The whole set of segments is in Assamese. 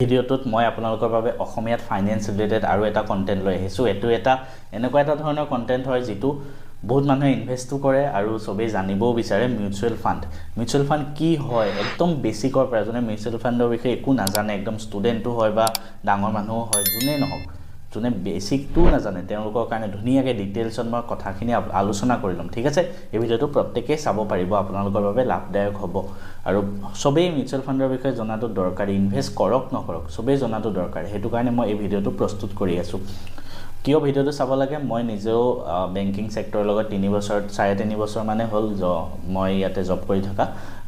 ভিডিঅ'টোত মই আপোনালোকৰ বাবে অসমীয়াত ফাইনেন্স ৰিলেটেড আৰু এটা কন্টেন্ট লৈ আহিছোঁ। এটো এটা এনেকুৱা এটা ধৰণৰ কন্টেন্ট হয় যিটো বহুত মানুহে ইনভেস্টো কৰে আৰু সবেই জানিবও বিচাৰে। মিউচুৱেল ফাণ্ড কি হয়, একদম বেসিকৰ পৰা যোনে মিউচুৱেল ফাণ্ডৰ বিষয়ে একো নাজানে, একদম ষ্টুডেণ্টো হয় বা ডাঙৰ মানুহো হয়, যোনে নহওক, যোনে বেসিকটো নাজানে তেওঁলোকৰ কাৰণে ধুনীয়াকৈ ডিটেইলছত মই কথাখিনি আলোচনা কৰি ল'ম। ঠিক আছে, এই ভিডিঅ'টো প্ৰত্যেকেই চাব পাৰিব, আপোনালোকৰ বাবে লাভদায়ক হ'ব। আৰু সবেই মিউচুৱেল ফাণ্ডৰ বিষয়ে জনাটো দৰকাৰী, ইনভেষ্ট কৰক নকৰক সবেই জনাটো দৰকাৰী। সেইটো কাৰণে মই এই ভিডিঅ'টো প্ৰস্তুত কৰি আছোঁ। কিয় ভিডিঅ'টো চাব লাগে, মই নিজেও বেংকিং সেক্টৰৰ লগত 3 বছৰ 3.5 বছৰ মানে হ'ল মই ইয়াতে জব কৰি থকা,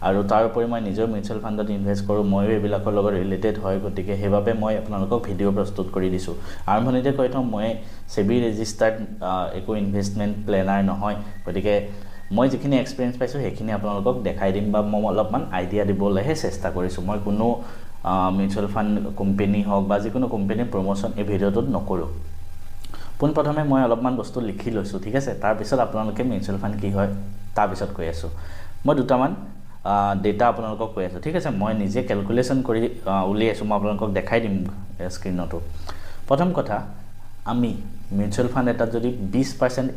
আৰু তাৰ উপৰি মই নিজেও মিউচুৱেল ফাণ্ডত ইনভেষ্ট কৰোঁ, ময়ো এইবিলাকৰ লগত ৰিলেটেড হয়। গতিকে সেইবাবে মই আপোনালোকক ভিডিঅ' প্ৰস্তুত কৰি দিছোঁ। আৰম্ভণিতে কৈ থওঁ, মই সেবি ৰেজিষ্টাৰ্ড একো ইনভেষ্টমেণ্ট প্লেনাৰ নহয়। গতিকে মই যিখিনি এক্সপিৰিয়েঞ্চ পাইছোঁ সেইখিনি আপোনালোকক দেখাই দিম বা মই অলপমান আইডিয়া দিবলৈহে চেষ্টা কৰিছোঁ। মই কোনো মিউচুৱেল ফাণ্ড কোম্পানী হওক বা যিকোনো কোম্পানীৰ প্ৰমোশ্যন এই ভিডিঅ'টোত নকৰোঁ। পোনপ্ৰথমে মই অলপমান বস্তু লিখি লৈছোঁ। ঠিক আছে, তাৰপিছত আপোনালোকে মিউচুৱেল ফাণ্ড কি হয় তাৰপিছত কৈ আছোঁ। মই দুটামান ডেটা আপোনালোকক কৈ আছোঁ। ঠিক আছে, মই নিজে কেলকুলেশ্যন কৰি উলিয়াইছোঁ, মই আপোনালোকক দেখাই দিম স্ক্ৰীনতো। প্ৰথম কথা, আমি মিউচুৱেল ফাণ্ড এটাত যদি 20%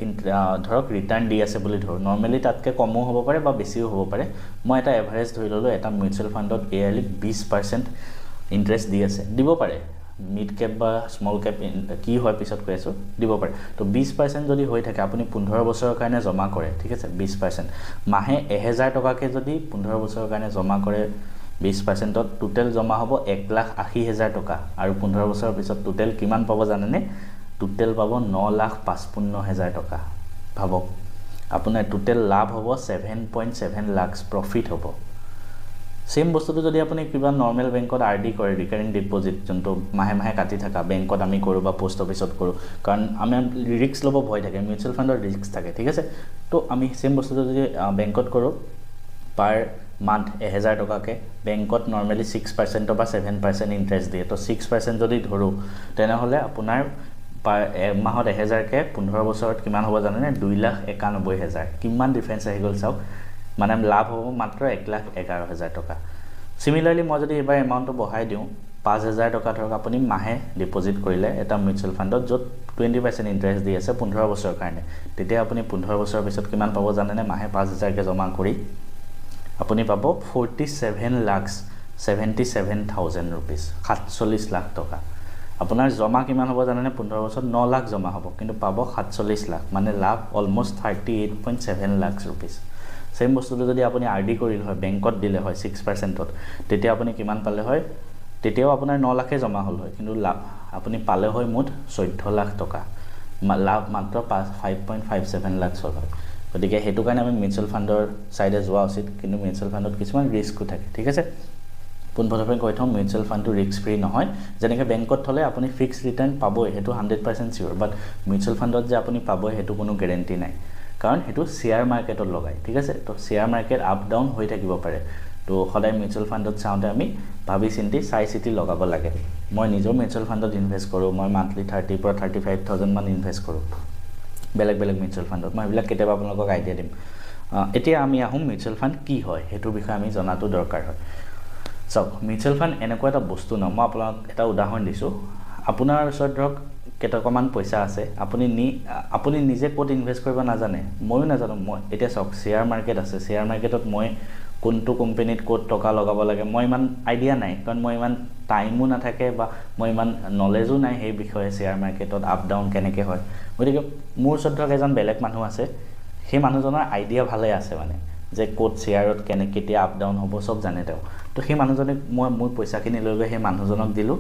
ধৰক ৰিটাৰ্ণ দি আছে বুলি ধৰোঁ, নৰ্মেলি তাতকৈ কমো হ'ব পাৰে বা বেছিও হ'ব পাৰে। মই এটা এভাৰেজ ধৰি ল'লোঁ, এটা মিউচুৱেল ফাণ্ডত ইয়াৰলি 20% ইণ্টাৰেষ্ট দি আছে, দিব পাৰে মিড কেপ বা স্মল কেপ কি হয় পিছত কৈ আছোঁ, দিব পাৰে। তো 20% যদি হৈ থাকে, আপুনি 15 বছৰৰ কাৰণে জমা কৰে। ঠিক আছে, 20% মাহে 1000 টকাকৈ যদি 15 বছৰৰ কাৰণে জমা কৰে, 20%ত টোটেল জমা হ'ব 1,80,000 টকা। আৰু 15 বছৰৰ পিছত টোটেল কিমান পাব জানেনে? টোটেল পাব 9,55,000 টকা। ভাবক, আপোনাৰ টোটেল লাভ হ'ব 7.7 লাখ প্ৰফিট হ'ব। সেম বস্তুটো যদি আপুনি কিবা নৰ্মেল বেংকত RD কৰে, ৰিকাৰিং ডিপজিট, যোনটো মাহে মাহে কাটি থকা, বেংকত আমি কৰোঁ বা পোষ্ট অফিচত কৰোঁ, কাৰণ আমাৰ ৰিস্ক ল'ব ভয় থাকে, মিউচুৱেল ফাণ্ডৰ ৰিস্ক থাকে। ঠিক আছে, তো আমি সেম বস্তুটো যদি বেংকত কৰোঁ, পাৰ মান্থ 1000 টকাকৈ, বেংকত নৰ্মেলি 6% বা 7% ইণ্টাৰেষ্ট দিয়ে। তো 6% যদি ধৰোঁ, তেনেহ'লে আপোনাৰ মাহত 1000কৈ 15 বছৰত কিমান হ'ব জানেনে? 2,91,000। কিমান ডিফাৰেঞ্চ আহি গ'ল চাওক, মানে লাভ হ'ব মাত্ৰ 1,11,000 টকা। চিমিলাৰলি মই যদি এইবাৰ এমাউণ্টটো বঢ়াই দিওঁ, 5,000 টকা ধৰক আপুনি মাহে ডিপজিট কৰিলে এটা মিউচুৱেল ফাণ্ডত, য'ত 20% ইণ্টাৰেষ্ট দি আছে 15 বছৰৰ কাৰণে, তেতিয়া আপুনি 15 বছৰৰ পিছত কিমান পাব জানেনে? মাহে 5,000কৈ জমা কৰি আপুনি পাব 47,77,000 ৰুপিজ, 47 লাখ টকা। আপোনাৰ জমা কিমান হ'ব জানেনে? 15 বছৰত 9 লাখ জমা হ'ব, কিন্তু পাব 47 লাখ, মানে লাভ অলমষ্ট 38.7 লাখ ৰুপিজ। সেম বস্তুটো যদি আপুনি RD কৰিলে হয়, বেংকত দিলে হয় 6%ত, তেতিয়া আপুনি কিমান পালে হয়? তেতিয়াও আপোনাৰ 9 লাখে জমা হ'ল হয়, কিন্তু লাভ আপুনি পালে হয় মুঠ 14 লাখ টকা। লাভ মাত্ৰ 5.57 লাখ হ'ল হয়। গতিকে সেইটো কাৰণে আমি মিউচুৱেল ফাণ্ডৰ ছাইডে যোৱা উচিত, কিন্তু মিউচুৱেল ফাণ্ডত কিছুমান ৰিস্কো থাকে। ঠিক আছে, পোনপ্ৰথমে কৈ থওঁ, মিউচুৱেল ফাণ্ডটো ৰিস্ক ফ্ৰী নহয়। যেনেকৈ বেংকত থ'লে আপুনি ফিক্স ৰিটাৰ্ণ পাবই, সেইটো 100% চিয়'ৰ, বাট মিউচুৱেল ফাণ্ডত যে আপুনি পাবই সেইটো কোনো গেৰেণ্টি নাই, কাৰণ সেইটো শ্বেয়াৰ মাৰ্কেটত লগায়। ঠিক আছে, তো শ্বেয়াৰ মাৰ্কেট আপ ডাউন হৈ থাকিব পাৰে। তো সদায় মিউচুৱেল ফাণ্ডত চাওঁতে আমি ভাবি চিন্তি চাই চিতি লগাব লাগে। মই নিজেও মিউচুৱেল ফাণ্ডত ইনভেষ্ট কৰোঁ, মই মান্থলি 30,000 পৰা 35,000 মান ইনভেষ্ট কৰোঁ বেলেগ বেলেগ মিউচুৱেল ফাণ্ডত। মই এইবিলাক কেতিয়াবা আপোনালোকক আইডিয়া দিম। এতিয়া আমি আহোঁ মিউচুৱেল ফাণ্ড কি হয়, সেইটোৰ বিষয়ে আমি জনাটো দৰকাৰ হয়। চাওক, মিউচুৱেল ফাণ্ড এনেকুৱা এটা বস্তু ন, মই আপোনাক এটা উদাহৰণ দিছোঁ। আপোনাৰ ওচৰত ধৰক কেইটকামান পইচা আছে, আপুনি নিজে ক'ত ইনভেষ্ট কৰিব নাজানে, ময়ো নাজানো। মই এতিয়া চাওক, শ্বেয়াৰ মাৰ্কেট আছে, শ্বেয়াৰ মাৰ্কেটত মই কোনটো কোম্পানীত ক'ত টকা লগাব লাগে মই ইমান আইডিয়া নাই, কাৰণ মই ইমান টাইমো নাথাকে বা মই ইমান নলেজো নাই সেই বিষয়ে, শ্বেয়াৰ মাৰ্কেটত আপ ডাউন কেনেকৈ হয়। গতিকে মোৰ ওচৰত ধৰক এজন বেলেগ মানুহ আছে, সেই মানুহজনৰ আইডিয়া ভালে আছে, মানে যে ক'ত শ্বেয়াৰত কেতিয়া আপ ডাউন হ'ব চব জানে তেওঁ। তো সেই মানুহজনক মই মোৰ পইচাখিনি লৈ গৈ সেই মানুহজনক দিলোঁ।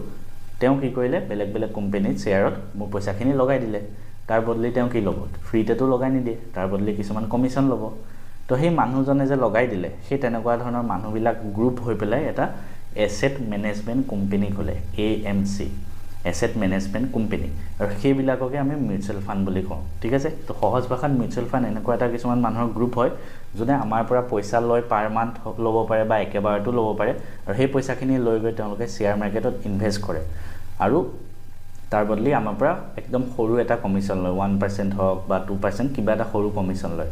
তেওঁ কি কৰিলে, বেলেগ বেলেগ কোম্পানীত শ্বেয়াৰত মোৰ পইচাখিনি লগাই দিলে। তাৰ বদলি তেওঁ কি ল'ব? ফ্ৰীতেতো লগাই নিদিয়ে, তাৰ বদলি কিছুমান কমিশ্যন ল'ব। তো সেই মানুহজনে যে লগাই দিলে, সেই তেনেকুৱা ধৰণৰ মানুহবিলাক গ্ৰুপ হৈ পেলাই এটা এছেট মেনেজমেণ্ট কোম্পানী খোলে, AMC, এছেট মেনেজমেণ্ট কোম্পানী, আৰু সেইবিলাককে আমি মিউচুৱেল ফাণ্ড বুলি কওঁ। ঠিক আছে, তো সহজ ভাষাত মিউচুৱেল ফাণ্ড এনেকুৱা এটা কিছুমান মানুহৰ গ্ৰুপ হয়, যোনে আমাৰ পৰা পইচা লৈ পাৰ মান্থ ল'ব পাৰে বা একেবাৰতো ল'ব পাৰে, আৰু সেই পইচাখিনি লৈ গৈ তেওঁলোকে শ্বেয়াৰ মাৰ্কেটত ইনভেষ্ট কৰে, আৰু তাৰ বদলি আমাৰ পৰা একদম সৰু এটা কমিশ্যন লয়, 1% হওক বা 2%, কিবা এটা সৰু কমিশ্যন লয়।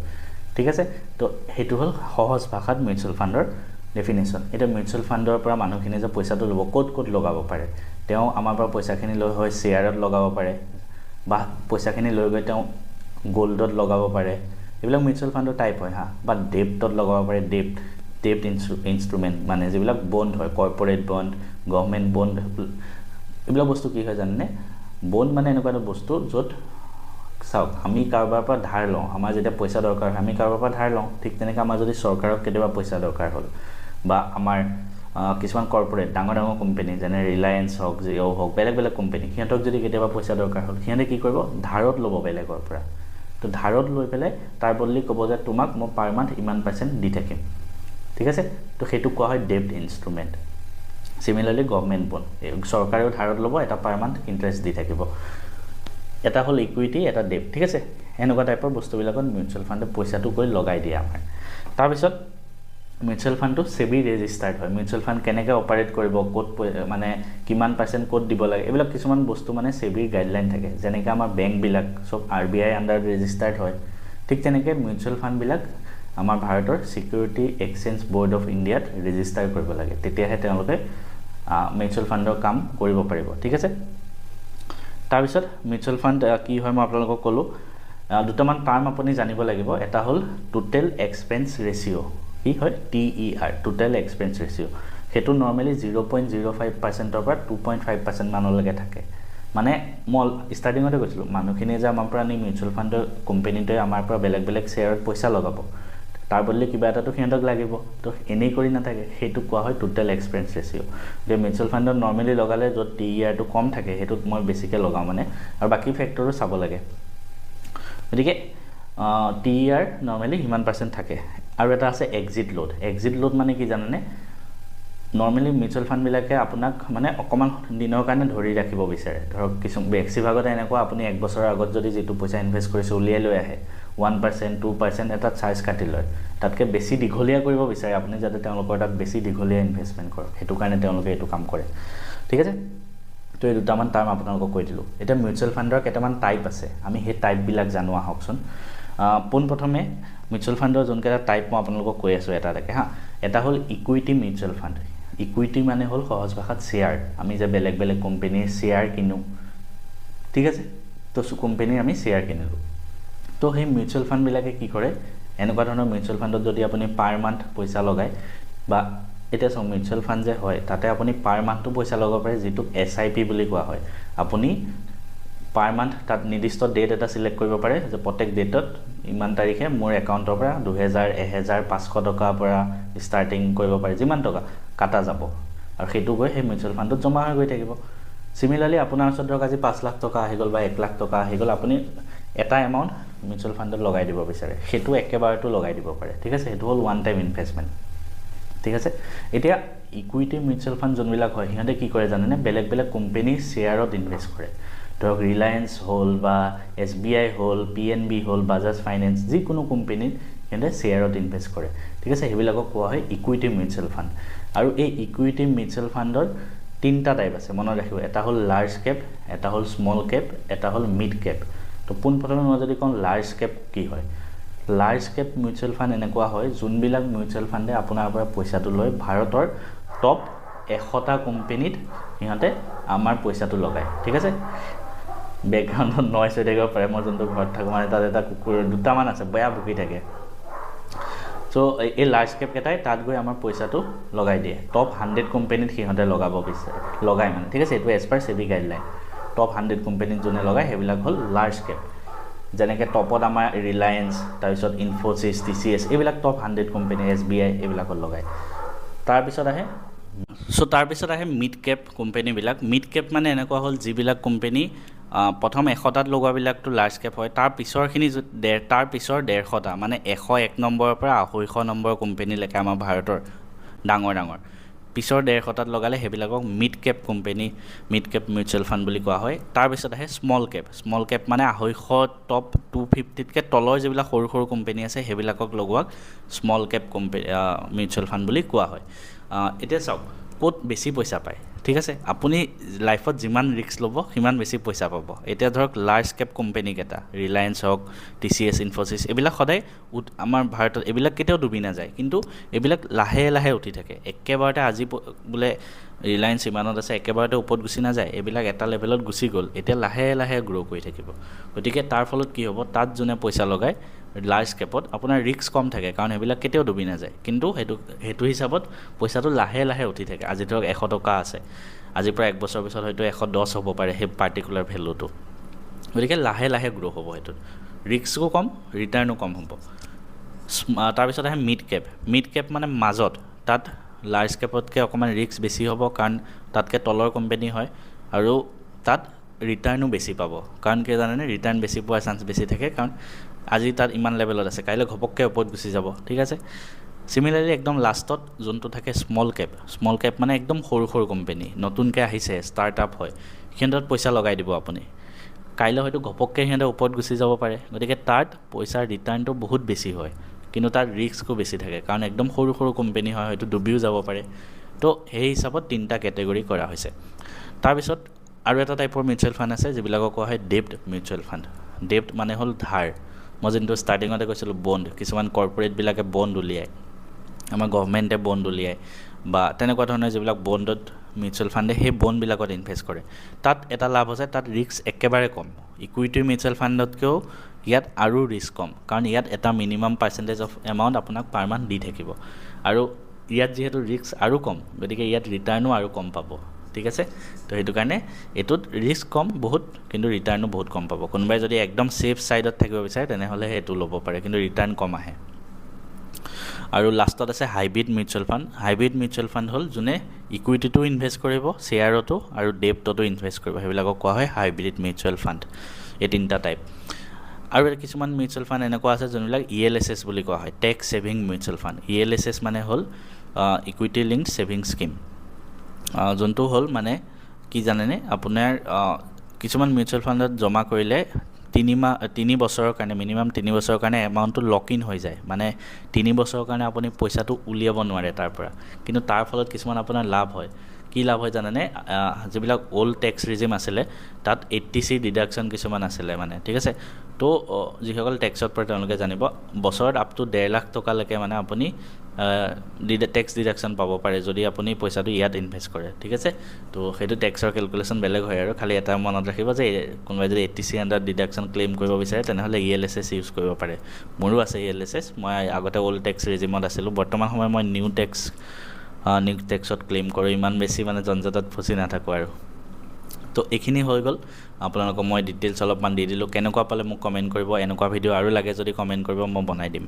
ঠিক আছে, তো সেইটো হ'ল সহজ ভাষাত মিউচুৱেল ফাণ্ডৰ ডেফিনেশ্যন এটা মিউচুৱেল ফাণ্ডৰ পৰা মানুহখিনি যে পইচাটো ল'ব ক'ত লগাব পাৰে তেওঁ আমাৰ পৰা পইচাখিনি লৈ হয় শ্বেয়াৰত লগাব পাৰে বা পইচাখিনি লৈ গৈ তেওঁ গোল্ডত লগাব পাৰে এইবিলাক মিউচুৱেল ফাণ্ডৰ টাইপ হয় হা বা ডেপ্টত লগাব পাৰে ডেপ্ট ইনষ্ট্ৰুমেণ্ট মানে যিবিলাক বণ্ড হয় কৰ্পৰেট বণ্ড গভৰ্ণমেণ্ট বণ্ড এইবিলাক বস্তু কি হয় জানেনে বণ্ড মানে এনেকুৱা এটা বস্তু য'ত চাওক আমি কাৰোবাৰ পৰা ধাৰ লওঁ আমাৰ যেতিয়া পইচা দৰকাৰ হয় আমি কাৰোবাৰ পৰা ধাৰ লওঁ ঠিক তেনেকৈ আমাৰ যদি চৰকাৰক কেতিয়াবা পইচা দৰকাৰ হ'ল বা আমাৰ কিছুমান কৰ্পৰেট ডাঙৰ কোম্পানী যেনে ৰিলায়েন্স হওক জিঅ' হওক বেলেগ কোম্পানী সিহঁতক যদি কেতিয়াবা পইচা দৰকাৰ হ'ল সিহঁতে কি কৰিব ধাৰত ল'ব বেলেগৰ পৰা তো ধাৰত লৈ পেলাই তাৰ বদলি ক'ব যে তোমাক মই পাৰ মান্থ ইমান % দি থাকিম ঠিক আছে তো সেইটো কোৱা হয় ডেপ্ট ইনষ্ট্ৰুমেণ্ট সিমিলাৰলি গভৰ্ণমেণ্ট বণ্ড চৰকাৰেও ধাৰত ল'ব এটা পাৰ মান্থ ইণ্টাৰেষ্ট দি থাকিব এটা হ'ল ইকুইটি এটা ডেপ্ট ঠিক আছে এনেকুৱা টাইপৰ বস্তুবিলাকত মিউচুৱেল ফাণ্ডে পইচাটো গৈ লগাই দিয়ে আমাৰ তাৰপিছত মিউচুৱেল ফাণ্ডটো সেবি ৰেজিষ্টাৰ্ড হয় মিউচুৱেল ফাণ্ড কেনেকৈ অপাৰেট কৰিব ক'ত মানে কিমান % ক'ত দিব লাগে এইবিলাক কিছুমান বস্তু মানে সেবিৰ গাইডলাইন থাকে যেনেকৈ আমাৰ বেংকবিলাক চব RBI আণ্ডাৰ ৰেজিষ্টাৰ্ড হয় ঠিক তেনেকৈ মিউচুৱেল ফাণ্ডবিলাক আমাৰ ভাৰতৰ সিকিউৰিটি এক্সচেঞ্জ বৰ্ড অফ ইণ্ডিয়াত ৰেজিষ্টাৰ কৰিব লাগে তেতিয়াহে তেওঁলোকে মিউচুৱেল ফাণ্ডৰ কাম কৰিব পাৰিব ঠিক আছে তাৰপিছত মিউচুৱেল ফাণ্ড কি হয় মই আপোনালোকক ক'লোঁ দুটামান টাৰ্ম আপুনি জানিব লাগিব এটা হ'ল টোটেল এক্সপেন্স ৰেচিঅ' কি হয় TER টোটেল এক্সপেন্স ৰেচিঅ' সেইটো নৰ্মেলি 0.05%ৰ পৰা 2.5% মানলৈকে থাকে মানে মই ষ্টাৰ্টিঙতে কৈছিলোঁ মানুহখিনিয়ে যে আমাৰ পৰা আনি মিউচুৱেল ফাণ্ডৰ কোম্পানীটোৱে আমাৰ পৰা বেলেগ শ্বেয়াৰত পইচা লগাব তাৰ বদলি কিবা এটাতো সিহঁতক লাগিব তো এনেই কৰি নাথাকে সেইটো কোৱা হয় টোটেল এক্সপেন্স ৰেচিঅ' যে মিউচুৱেল ফাণ্ডত নৰ্মেলি লগালে য'ত TERটো কম থাকে সেইটোত মই বেছিকৈ লগাওঁ মানে আৰু বাকী ফেক্টৰো চাব লাগে গতিকে TER নৰ্মেলি সিমান % থাকে আৰু এটা আছে এক্সিট লোড মানে কি জানেনে নৰ্মেলি মিউচুৱেল ফাণ্ডবিলাকে আপোনাক মানে অকণমান দিনৰ কাৰণে ধৰি ৰাখিব বিচাৰে ধৰক কিছু বেছিভাগতে এনেকুৱা আপুনি 1 বছৰৰ আগত যদি যিটো পইচা ইনভেষ্ট কৰিছে উলিয়াই লৈ আহে 1% 2% এটা চাৰ্জ কাটি লয় তাতকৈ বেছি দীঘলীয়া কৰিব বিচাৰে আপুনি যাতে তেওঁলোকৰ তাত বেছি দীঘলীয়া ইনভেষ্টমেণ্ট কৰক সেইটো কাৰণে তেওঁলোকে এইটো কাম কৰে ঠিক আছে তো এই দুটামান টাৰ্ম আপোনালোকক কৈ দিলোঁ এতিয়া মিউচুৱেল ফাণ্ডৰ কেইটামান টাইপ আছে আমি সেই টাইপবিলাক জানো আহকচোন পোনপ্ৰথমে মিউচুৱেল ফাণ্ডৰ যোনকেইটা টাইপ মই আপোনালোকক কৈ আছোঁ এটালৈকে হা এটা হ'ল ইকুইটি মিউচুৱেল ফাণ্ড ইকুইটি মানে হ'ল সহজ ভাষাত শ্বেয়াৰ আমি যে বেলেগ কোম্পানীৰ শ্বেয়াৰ কিনো ঠিক আছে তো কোম্পানীৰ আমি শ্বেয়াৰ কিনিলোঁ তো সেই মিউচুৱেল ফাণ্ডবিলাকে কি কৰে এনেকুৱা ধৰণৰ মিউচুৱেল ফাণ্ডত যদি আপুনি পাৰ মান্থ পইচা লগায় বা এতিয়া চাওক মিউচুৱেল ফাণ্ড যে হয় তাতে আপুনি পাৰ মান্থটো পইচা লগাব পাৰে যিটোক SIP বুলি কোৱা হয় আপুনি পাৰ মান্থ তাত নিৰ্দিষ্ট ডেট এটা সিলেক্ট কৰিব পাৰে যে প্ৰত্যেক ডেটত ইমান তাৰিখে মোৰ একাউণ্টৰ পৰা 2000 1000 500 টকাৰ পৰা ষ্টাৰ্টিং কৰিব পাৰে যিমান টকা কাটা যাব আৰু সেইটো গৈ সেই মিউচুৱেল ফাণ্ডত জমা হৈ গৈ থাকিব সিমিলাৰলি আপোনাৰ ওচৰত ধৰক আজি 5 লাখ টকা আহি গ'ল বা 1 লাখ টকা আহি গ'ল আপুনি এটা এমাউণ্ট মিউচুৱেল ফাণ্ডত লগাই দিব বিচাৰে সেইটো একেবাৰতো লগাই দিব পাৰে ঠিক আছে সেইটো হ'ল ওৱান টাইম ইনভেষ্টমেণ্ট ঠিক আছে এতিয়া ইকুইটি মিউচুৱেল ফাণ্ড যোনবিলাক হয় সিহঁতে কি কৰে জানেনে বেলেগ কোম্পানীৰ শ্বেয়াৰত ইনভেষ্ট কৰে ধৰক ৰিলায়েন্স হ'ল বা SBI হ'ল PNB হ'ল বাজাজ ফাইনেন্স যিকোনো কোম্পানীত সিহঁতে শ্বেয়াৰত ইনভেষ্ট কৰে ঠিক আছে সেইবিলাকক কোৱা হয় ইকুইটি মিউচুৱেল ফাণ্ড আৰু এই ইকুইটি মিউচুৱেল ফাণ্ডৰ তিনিটা টাইপ আছে মনত ৰাখিব এটা হ'ল লাৰ্জ কেপ এটা হ'ল স্মল কেপ এটা হ'ল মিড কেপ তো পোনপ্ৰথমে মই যদি কওঁ লাৰ্জ কেপ কি হয় লাৰ্জ কেপ মিউচুৱেল ফাণ্ড এনেকুৱা হয় যোনবিলাক মিউচুৱেল ফাণ্ডে আপোনাৰ পৰা পইচাটো লৈ ভাৰতৰ টপ 100টা কোম্পানীত সিহঁতে আমাৰ পইচাটো লগায় ঠিক আছে বেকগ্ৰাউণ্ডত নইজ হৈ থাকিব পাৰে মই যোনটো ঘৰত থাকোঁ মানে তাত এটা কুকুৰ দুটামান আছে বেয়া ভুকি থাকে চ' এই লাৰ্জ কেপ কেইটাই তাত গৈ আমাৰ পইচাটো লগাই দিয়ে টপ 100 কোম্পানীত সিহঁতে লগাব বিচাৰে লগায় মানে ঠিক আছে এইটো এজ পাৰ সেবি গাইডলাইন টপ 100 কোম্পানীত যোনে লগায় সেইবিলাক হ'ল লাৰ্জ কেপ যেনেকৈ টপত আমাৰ ৰিলায়েন্স তাৰপিছত ইনফোচিছ TCS এইবিলাক টপ 100 কোম্পানী SBI এইবিলাকত লগায় তাৰপিছত আহে মিড কেপ কোম্পানীবিলাক মিড কেপ মানে এনেকুৱা হ'ল যিবিলাক কোম্পানী প্ৰথম 100টাত লগোৱাবিলাকতো লাৰ্জ কেপ হয় তাৰ পিছৰ 150টা মানে 101 নম্বৰৰ পৰা 250 নম্বৰ কোম্পানীলৈকে আমাৰ ভাৰতৰ ডাঙৰ পিছৰ 150টাত লগালে সেইবিলাকক mid cap company mid cap mutual fund বুলি কোৱা হয় তাৰপিছত আহে স্মল কেপ মানে 250 টপ 250তকৈ তলৰ যিবিলাক সৰু কোম্পানী আছে সেইবিলাকক লগোৱাক স্মল কেপ মিউচুৱেল ফাণ্ড বুলি কোৱা হয় এতিয়া চাওক ক'ত বেছি পইচা পায় ঠিক আছে আপুনি লাইফত যিমান ৰিস্ক ল'ব সিমান বেছি পইচা পাব এতিয়া ধৰক লাৰ্জ কেপ কোম্পানীকেইটা ৰিলায়েন্স হওক TCS ইনফোচিছ এইবিলাক সদায় আমাৰ ভাৰতত এইবিলাক কেতিয়াও ডুবি নাযায় কিন্তু এইবিলাক লাহে লাহে উঠি থাকে একেবাৰতে আজি বোলে ৰিলায়েন্স ইমানত আছে একেবাৰতে ওপৰত গুচি নাযায় এইবিলাক এটা লেভেলত গুচি গ'ল এতিয়া লাহে লাহে গ্ৰ' কৰি থাকিব গতিকে তাৰ ফলত কি হ'ব তাত যোনে পইচা লগায় লাৰ্জ কেপত আপোনাৰ ৰিস্ক কম থাকে কাৰণ সেইবিলাক কেতিয়াও ডুবি নাযায় কিন্তু সেইটো হিচাপত পইচাটো লাহে লাহে উঠি থাকে আজি ধৰক 100 টকা আছে আজিৰ পৰা 1 বছৰ পিছত হয়তো 110 হ'ব পাৰে সেই পাৰ্টিকুলাৰ ভেলুটো গতিকে লাহে লাহে গ্ৰ' হ'ব সেইটোত ৰিস্কো কম ৰিটাৰ্ণো কম হ'ব তাৰপিছত আহে মিড কেপ মানে মাজত তাত লাৰ্জ কেপতকৈ অকণমান ৰিস্ক বেছি হ'ব কাৰণ তাতকৈ তলৰ কোম্পানী হয় আৰু তাত ৰিটাৰ্ণো বেছি পাব কাৰণ কি জানেনে ৰিটাৰ্ণ বেছি পোৱাৰ চান্স বেছি থাকে কাৰণ আজি তাত ইমান লেভেলত আছে কাইলৈ ঘপককৈ ওপৰত গুচি যাব ঠিক আছে সিমিলাৰলি একদম লাষ্টত যোনটো থাকে স্মল কেপ মানে একদম সৰু সৰু কোম্পানী নতুনকৈ আহিছে ষ্টাৰ্টআপ হয় সিহঁতত পইচা লগাই দিব আপুনি কাইলৈ হয়তো ঘপককৈ সিহঁতে ওপৰত গুচি যাব পাৰে গতিকে তাত পইচাৰ ৰিটাৰ্ণটো বহুত বেছি হয় কিন্তু তাত ৰিস্কো বেছি থাকে কাৰণ একদম সৰু সৰু কোম্পানী হয় হয়তো ডুবিও যাব পাৰে তো সেই হিচাপত 3টা কেটেগৰী কৰা হৈছে তাৰপিছত আৰু এটা টাইপৰ মিউচুৱেল ফাণ্ড আছে যিবিলাকক কোৱা হয় ডেপ্ট মিউচুৱেল ফাণ্ড ডেপ্ট মানে হ'ল ধাৰ মই যোনটো ষ্টাৰ্টিঙতে কৈছিলোঁ বণ্ড কিছুমান কৰ্পৰেটবিলাকে বণ্ড উলিয়ায় আমাৰ গভৰ্ণমেণ্টে বণ্ড উলিয়ায় বা তেনেকুৱা ধৰণৰ যিবিলাক বণ্ডত মিউচুৱেল ফাণ্ডে সেই বণ্ডবিলাকত ইনভেষ্ট কৰে তাত এটা লাভ আছে তাত ৰিস্ক একেবাৰে কম ইকুইটি মিউচুৱেল ফাণ্ডতকৈও ইয়াত আৰু ৰিস্ক কম কাৰণ ইয়াত এটা মিনিমাম পাৰ্চেণ্টেজ অফ এমাউণ্ট আপোনাক পাৰ মান্থ দি থাকিব আৰু ইয়াত যিহেতু ৰিস্ক আৰু কম গতিকে ইয়াত ৰিটাৰ্ণো আৰু কম পাব ঠিক আছে তো সেইটো কাৰণে এইটোত ৰিস্ক কম বহুত কিন্তু ৰিটাৰ্ণো বহুত কম পাব কোনোবাই যদি একদম ছেফ ছাইডত থাকিব বিচাৰে তেনেহ'লে সেইটো ল'ব পাৰে কিন্তু ৰিটাৰ্ণ কম আহে আৰু লাষ্টত আছে হাইব্ৰিড মিউচুৱেল ফাণ্ড হ'ল যোনে ইকুইটিটো ইনভেষ্ট কৰিব শ্বেয়াৰতো আৰু ডেপ্টতো ইনভেষ্ট কৰিব সেইবিলাকক কোৱা হয় হাইব্ৰিড মিউচুৱেল ফাণ্ড এই 3টা টাইপ আৰু কিছুমান মিউচুৱেল ফাণ্ড এনেকুৱা আছে যোনবিলাক ELSS বুলি কোৱা হয় tax saving mutual fund ELSS মানে হ'ল ইকুইটি লিংকড ছেভিং স্কিম যোনটো হ'ল মানে কি জানেনে আপোনাৰ কিছুমান মিউচুৱেল ফাণ্ডত জমা কৰিলে 3 বছৰৰ কাৰণে মিনিমাম 3 বছৰৰ কাৰণে এমাউণ্টটো লক ইন হৈ যায় মানে 3 বছৰৰ কাৰণে আপুনি পইচাটো উলিয়াব নোৱাৰে তাৰ পৰা কিন্তু তাৰ ফলত কিছুমান আপোনাৰ লাভ হয় কি লাভ হয় জানেনে যিবিলাক অল্ড টেক্স ৰিজিম আছিলে তাত 80C ডিডাকশ্যন কিছুমান আছিলে মানে ঠিক আছে তো যিসকল টেক্সত পৰে তেওঁলোকে জানিব বছৰত আপ টু 1.5 লাখ টকালৈকে মানে আপুনি টেক্স ডিডাকশ্যন পাব পাৰে যদি আপুনি পইচাটো ইয়াত ইনভেষ্ট কৰে ঠিক আছে তো সেইটো টেক্সৰ কেলকুলেশ্যন বেলেগ হয় আৰু খালি এটা মনত ৰাখিব যে কোনোবাই যদি 80C আণ্ডাৰত ডিডাকশ্যন ক্লেইম কৰিব বিচাৰে তেনেহ'লে ELSS ইউজ কৰিব পাৰে মোৰো আছে ELSS মই আগতে অল্ড টেক্স ৰিজিমত আছিলোঁ বৰ্তমান সময়ত মই নিউ টেক্সত ক্লেইম কৰোঁ ইমান বেছি মানে জঞ্জটত ফচি নাথাকোঁ আৰু তো এইখিনি হৈ গ'ল আপোনালোকক মই ডিটেইলছ অলপমান দি দিলোঁ কেনেকুৱা পালে মোক কমেণ্ট কৰিব এনেকুৱা ভিডিঅ' আৰু লাগে যদি কমেণ্ট কৰিব মই বনাই দিম